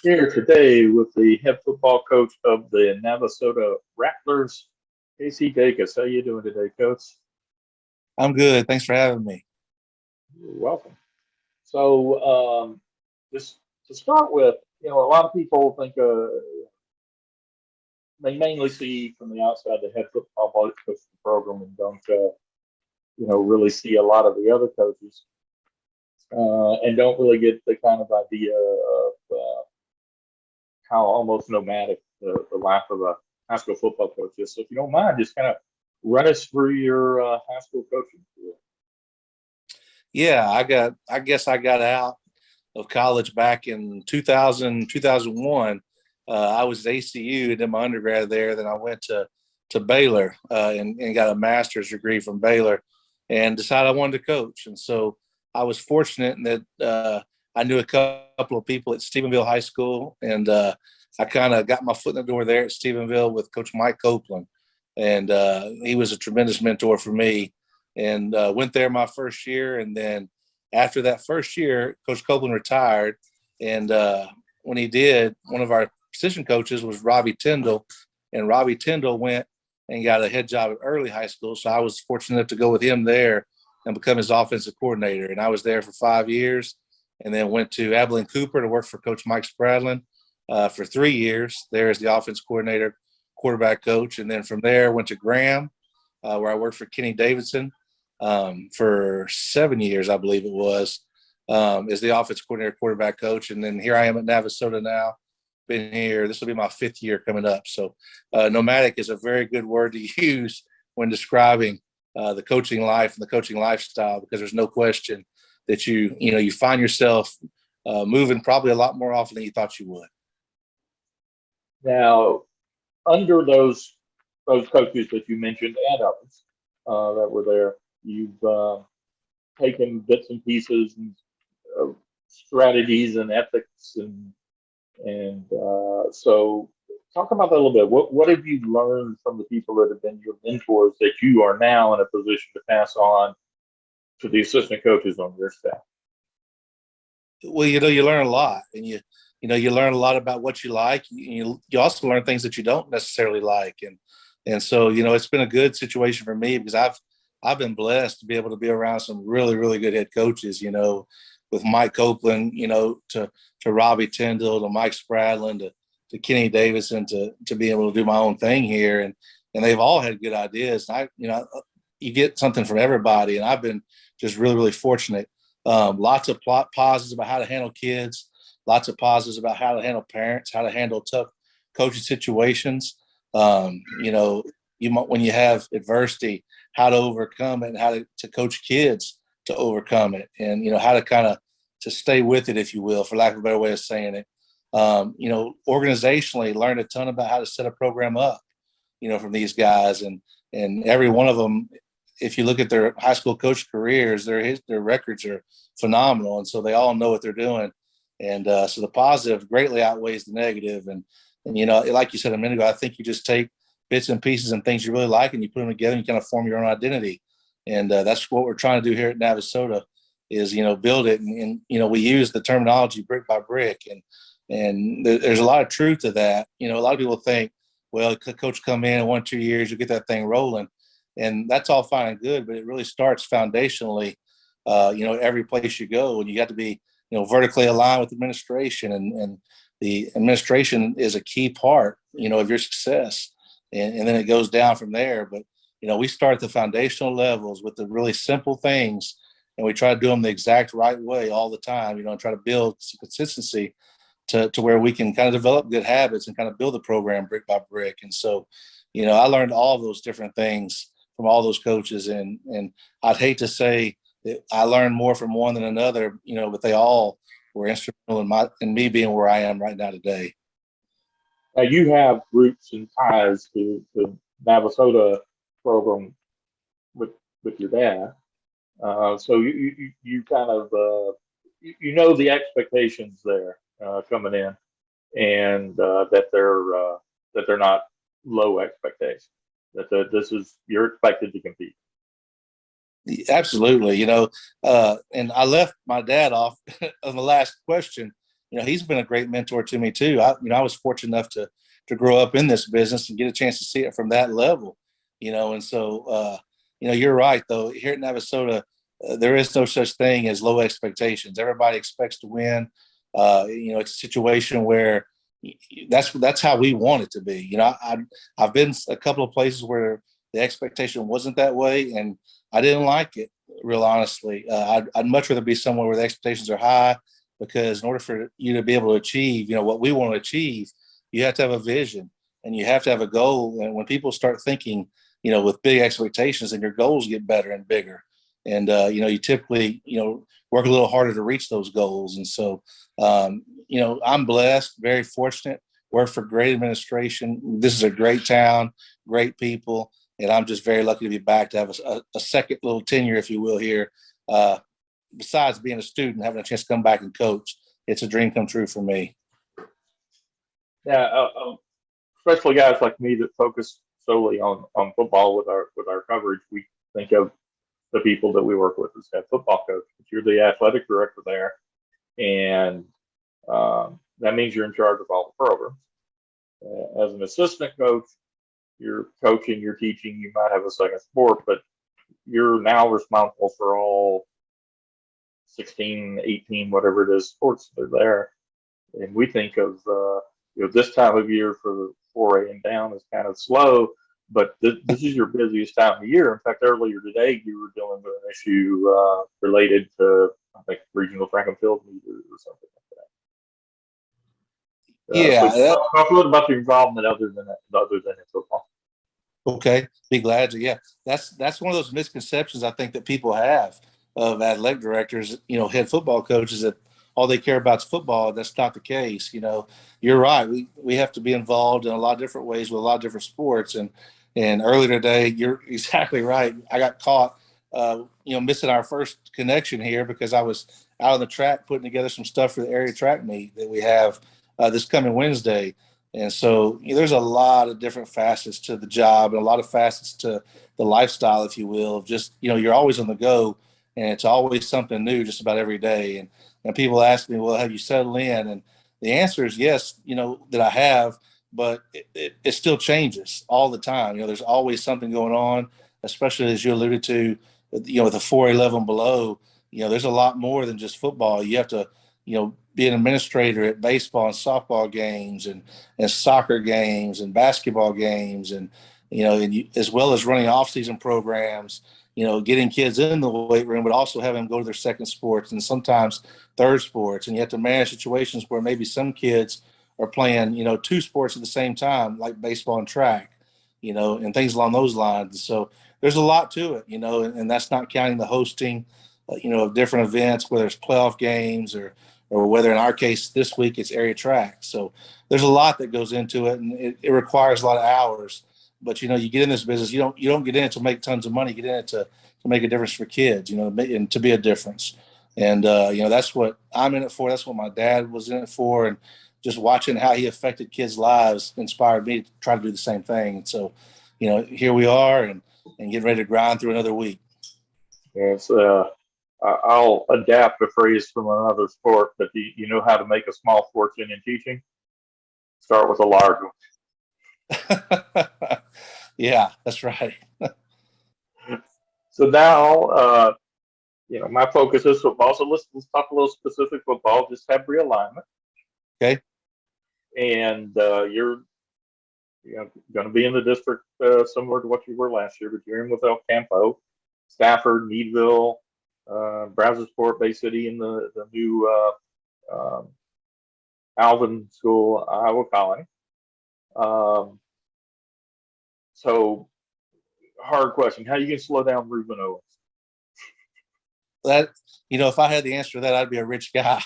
Here today with the head football coach of the Navasota Rattlers, Casey Dacus. How you doing today, Coach? I'm good. Thanks for having me. You're welcome. So, just to start with, a lot of people think they mainly see from the outside the head football coach of the program and don't, really see a lot of the other coaches and don't really get the kind of idea of how almost nomadic the life of a high school football coach is. So if you don't mind, just kind of run us through your high school coaching career. Yeah, I guess I got out of college back in 2000, 2001. I was at ACU, did my undergrad there. Then I went to Baylor and got a master's degree from Baylor and decided I wanted to coach. And so I was fortunate in that I knew a couple of people at Stephenville High School, and I kind of got my foot in the door there at Stephenville with Coach Mike Copeland. And he was a tremendous mentor for me, and went there my first year. And then after that first year, Coach Copeland retired. And when he did, one of our position coaches was Robbie Tyndall, and Robbie Tyndall went and got a head job at Early High School. So I was fortunate to go with him there and become his offensive coordinator. And I was there for 5 years, and then went to Abilene Cooper to work for Coach Mike Spradlin for 3 years there as the offense coordinator, quarterback coach. And then from there went to Graham, where I worked for Kenny Davidson for 7 years, I believe it was, as the offense coordinator, quarterback coach. And then here I am at Navasota now. Been here. This will be my 5th year coming up. So nomadic is a very good word to use when describing the coaching life and the coaching lifestyle, because there's no question that you find yourself moving probably a lot more often than you thought you would. Now, under those coaches that you mentioned and others that were there, you've taken bits and pieces and strategies and ethics and so talk about that a little bit. What have you learned from the people that have been your mentors that you are now in a position to pass on to the assistant coaches on your staff? Well, you learn a lot, and you learn a lot about what you like. You also learn things that you don't necessarily like, and so it's been a good situation for me because I've been blessed to be able to be around some really, really good head coaches. With Mike Copeland, to Robbie Tyndall, to Mike Spradlin, to Kenny Davidson, to be able to do my own thing here, and they've all had good ideas. You get something from everybody, and I've been just really, really fortunate. Lots of positives about how to handle kids, lots of positives about how to handle parents, how to handle tough coaching situations. When you have adversity, how to overcome it, and how to coach kids to overcome it, and how to kind of to stay with it, if you will, for lack of a better way of saying it. Organizationally, learned a ton about how to set a program up, from these guys, and every one of them. If you look at their high school coach careers, their records are phenomenal, and so they all know what they're doing. And so the positive greatly outweighs the negative. And like you said a minute ago, I think you just take bits and pieces and things you really like, and you put them together, and you kind of form your own identity. And that's what we're trying to do here at Navasota is, build it. And we use the terminology brick by brick. And there's a lot of truth to that. A lot of people think, well, coach come in 1 or 2 years, you get that thing rolling. And that's all fine and good, but it really starts foundationally, every place you go. And you got to be, vertically aligned with administration. And the administration is a key part, of your success. And then it goes down from there. But, we start at the foundational levels with the really simple things, and we try to do them the exact right way all the time, and try to build some consistency to where we can kind of develop good habits and kind of build the program brick by brick. And so, I learned all of those different things from all those coaches. And I'd hate to say that I learned more from one than another, but they all were instrumental in me being where I am right now today. Now you have roots and ties to the Navasota program with your dad, so you kind of the expectations there coming in, and that they're not low expectations. This is you're expected to compete. Absolutely, and I left my dad off on the last question he's been a great mentor to me too. I was fortunate enough to grow up in this business and get a chance to see it from that level, and so, you're right though. Here at Navasota, there is no such thing as low expectations. Everybody expects to win. It's a situation where that's how we want it to be. I've been a couple of places where the expectation wasn't that way, and I didn't like it. Real honestly, I'd much rather be somewhere where the expectations are high, because in order for you to be able to achieve, what we want to achieve, you have to have a vision and you have to have a goal. And when people start thinking, with big expectations, and your goals get better and bigger, and you typically, work a little harder to reach those goals. And so, I'm blessed, very fortunate, work for great administration. This is a great town, great people, and I'm just very lucky to be back to have a second little tenure, if you will, here. Besides being a student, having a chance to come back and coach, it's a dream come true for me. Yeah, especially guys like me that focus solely on football with our coverage. We think of the people that we work with as head football coach, but you're the athletic director there, and that means you're in charge of all the programs. As an assistant coach, you're coaching, you're teaching, you might have a second sport, but you're now responsible for all 16, 18, whatever it is, sports that are there. And we think of, this time of year for the 4A and down is kind of slow, but this is your busiest time of year. In fact, earlier today, you were dealing with an issue related to, I think, regional track and field meter or something like that. Yeah. So talk a little about your involvement other than in football. Okay, be glad to. Yeah, that's one of those misconceptions I think that people have of athletic directors, head football coaches, that all they care about is football. That's not the case. You're right. We have to be involved in a lot of different ways with a lot of different sports. And earlier today, you're exactly right. I got caught, missing our first connection here because I was out on the track putting together some stuff for the area track meet that we have this coming Wednesday. And so there's a lot of different facets to the job and a lot of facets to the lifestyle, if you will. Just, you're always on the go, and it's always something new just about every day. And people ask me, well, have you settled in? And the answer is yes, that I have, but it still changes all the time. There's always something going on, especially as you alluded to, with the 4A level and below. There's a lot more than just football. You have to, be an administrator at baseball and softball games and soccer games and basketball games, and as well as running off-season programs, getting kids in the weight room, but also having them go to their second sports and sometimes third sports. And you have to manage situations where maybe some kids are playing, two sports at the same time, like baseball and track, and things along those lines. So there's a lot to it, and that's not counting the hosting, of different events, whether it's playoff games or whether in our case this week it's area track. So there's a lot that goes into it, and it requires a lot of hours. But you get in this business, you don't get in it to make tons of money. You get in it to make a difference for kids, and to be a difference. And that's what I'm in it for. That's what my dad was in it for, and just watching how he affected kids' lives inspired me to try to do the same thing. And so, here we are, and getting ready to grind through another week. Yes. I'll adapt a phrase from another sport, but you know how to make a small fortune in teaching? Start with a large one. Yeah, that's right. So now, my focus is football. So let's talk a little specific football. Just have realignment. Okay. And you're going to be in the district similar to what you were last year, but you're in with El Campo, Stafford, Meadville, Brazosport, Bay City, and the new Alvin School, Iowa Colony. So, hard question: how are you going to slow down Ruben Owens? That if I had the answer to that, I'd be a rich guy.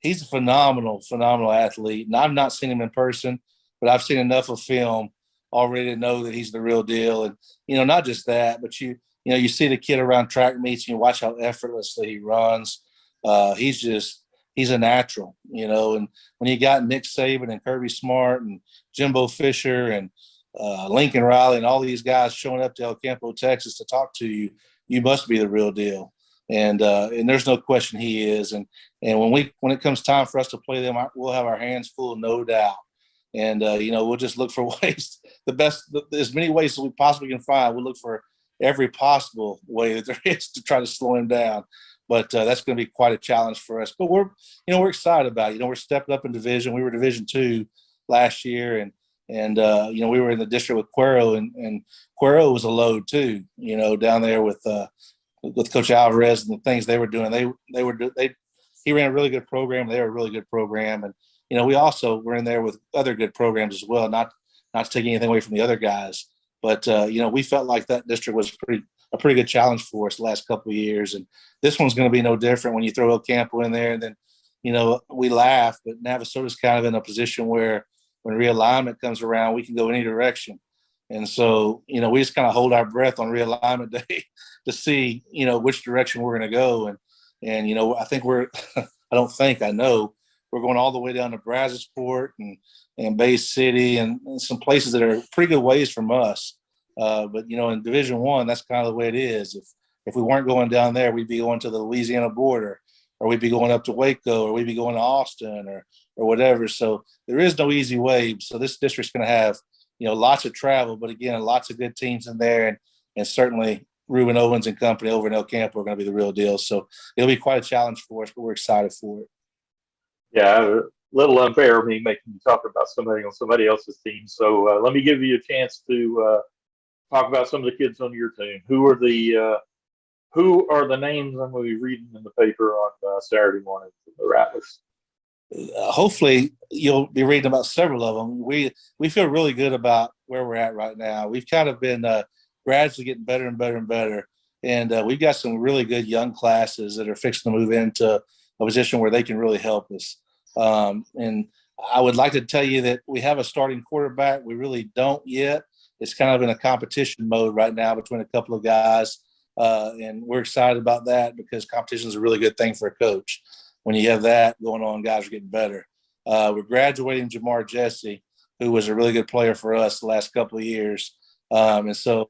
He's a phenomenal athlete, and I've not seen him in person, but I've seen enough of film already to know that he's the real deal. And not just that, but you see the kid around track meets, and you watch how effortlessly he runs. He's a natural, and when you got Nick Saban and Kirby Smart and Jimbo Fisher and Lincoln Riley and all these guys showing up to El Campo, Texas to talk to you, you must be the real deal. and there's no question he is. And when it comes time for us to play them, we'll have our hands full, no doubt. And we'll just look for ways, as many ways as we possibly can find. We'll look for every possible way that there is to try to slow him down. But that's going to be quite a challenge for us. But we're excited about it. We're stepping up in division. We were Division II last year, and we were in the district with Cuero, and Cuero was a load too. Down there with Coach Alvarez and the things they were doing. He ran a really good program. They were a really good program, and we also were in there with other good programs as well. Not to take anything away from the other guys, but we felt like that district was a pretty good challenge for us the last couple of years, and this one's going to be no different when you throw El Campo in there. And then we laugh, but Navasota's kind of in a position where when realignment comes around, we can go any direction. And so, we just kind of hold our breath on realignment day to see, which direction we're going to go. And I think I know we're going all the way down to Brazosport and Bay City and some places that are pretty good ways from us. But in Division I, that's kind of the way it is. If we weren't going down there, we'd be going to the Louisiana border, or we'd be going up to Waco, or we'd be going to Austin or whatever. So there is no easy way. So this district's going to have, lots of travel, but again, lots of good teams in there. And certainly Reuben Owens and company over in El Campo are going to be the real deal. So it'll be quite a challenge for us, but we're excited for it. Yeah, a little unfair of me making you talk about somebody on somebody else's team. So let me give you a chance to talk about some of the kids on your team. Who are the names I'm going to be reading in the paper on Saturday morning for the Rattlers? Hopefully you'll be reading about several of them. We feel really good about where we're at right now. We've kind of been gradually getting better and better and better. And we've got some really good young classes that are fixing to move into a position where they can really help us. And I would like to tell you that we have a starting quarterback. We really don't yet. It's kind of in a competition mode right now between a couple of guys. And we're excited about that because competition is a really good thing for a coach. When you have that going on, guys are getting better. We're graduating Jamar Jesse, who was a really good player for us the last couple of years. And so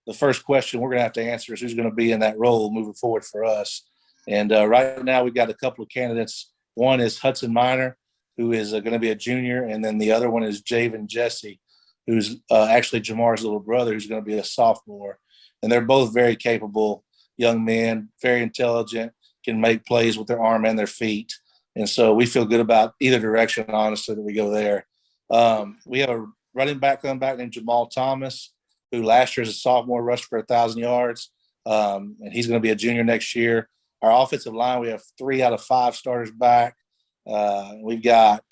the first question we're going to have to answer is who's going to be in that role moving forward for us. And right now we've got a couple of candidates. One is Hudson Minor, who is going to be a junior, and then the other one is Javen Jesse, who's actually Jamar's little brother, who's going to be a sophomore. And they're both very capable young men, very intelligent, can make plays with their arm and their feet. And so we feel good about either direction, honestly, that we go there. We have a running back coming back named Jamal Thomas, who last year as a sophomore rushed for 1,000 yards, and he's going to be a junior next year. Our offensive line, we have 3 out of 5 starters back. We've got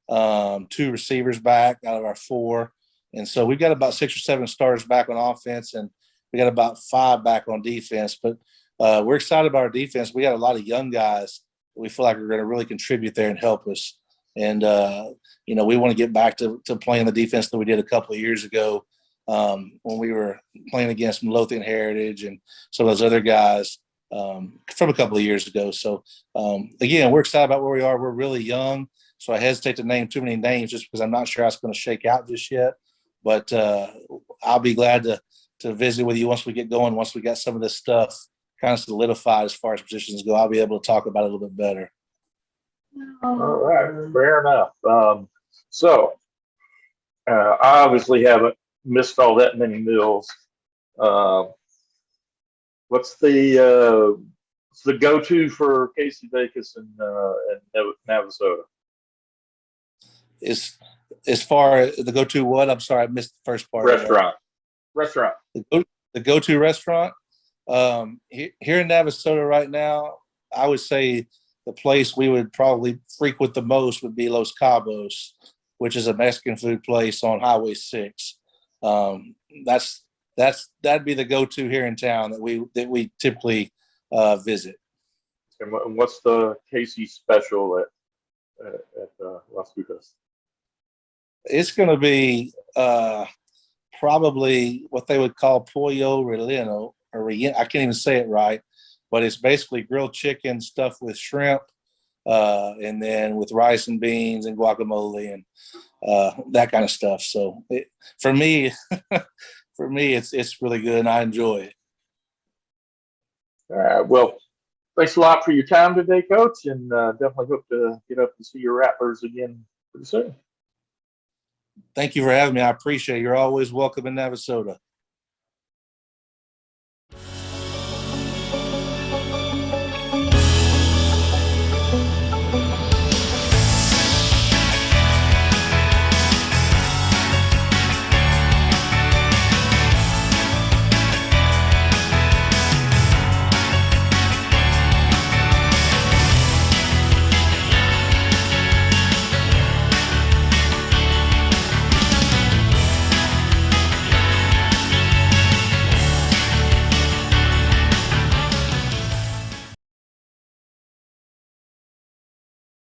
2 receivers back out of our 4. And so we've got about 6 or 7 starters back on offense, and we got about 5 back on defense. But we're excited about our defense. We got a lot of young guys that we feel like are going to really contribute there and help us. And, we want to get back to playing the defense that we did a couple of years ago when we were playing against Midlothian Heritage and some of those other guys from a couple of years ago. So, again, we're excited about where we are. We're really young, so I hesitate to name too many names just because I'm not sure how it's going to shake out just yet. But I'll be glad to visit with you once we get going, once we got some of this stuff kind of solidified as far as positions go. I'll be able to talk about it a little bit better. All right, fair enough. I obviously haven't missed all that many meals. What's the go-to for Casey Dacus and Navasota? As far as the go-to what? I'm sorry, I missed the first part. Restaurant. The go-to restaurant. Here in Navasota right now, I would say the place we would probably frequent the most would be Los Cabos, which is a Mexican food place on Highway 6. That'd be the go-to here in town that we typically visit. And what's the Casey special at Las Cucas? It's going to be probably what they would call pollo relleno, I can't even say it right, but it's basically grilled chicken stuffed with shrimp, and then with rice and beans and guacamole and that kind of stuff. So for me, it's really good and I enjoy it. All right. Well, Thanks a lot for your time today, Coach, and definitely hope to get up and see your Rattlers again pretty soon. Thank you for having me. I appreciate it. You're always welcome in Navasota.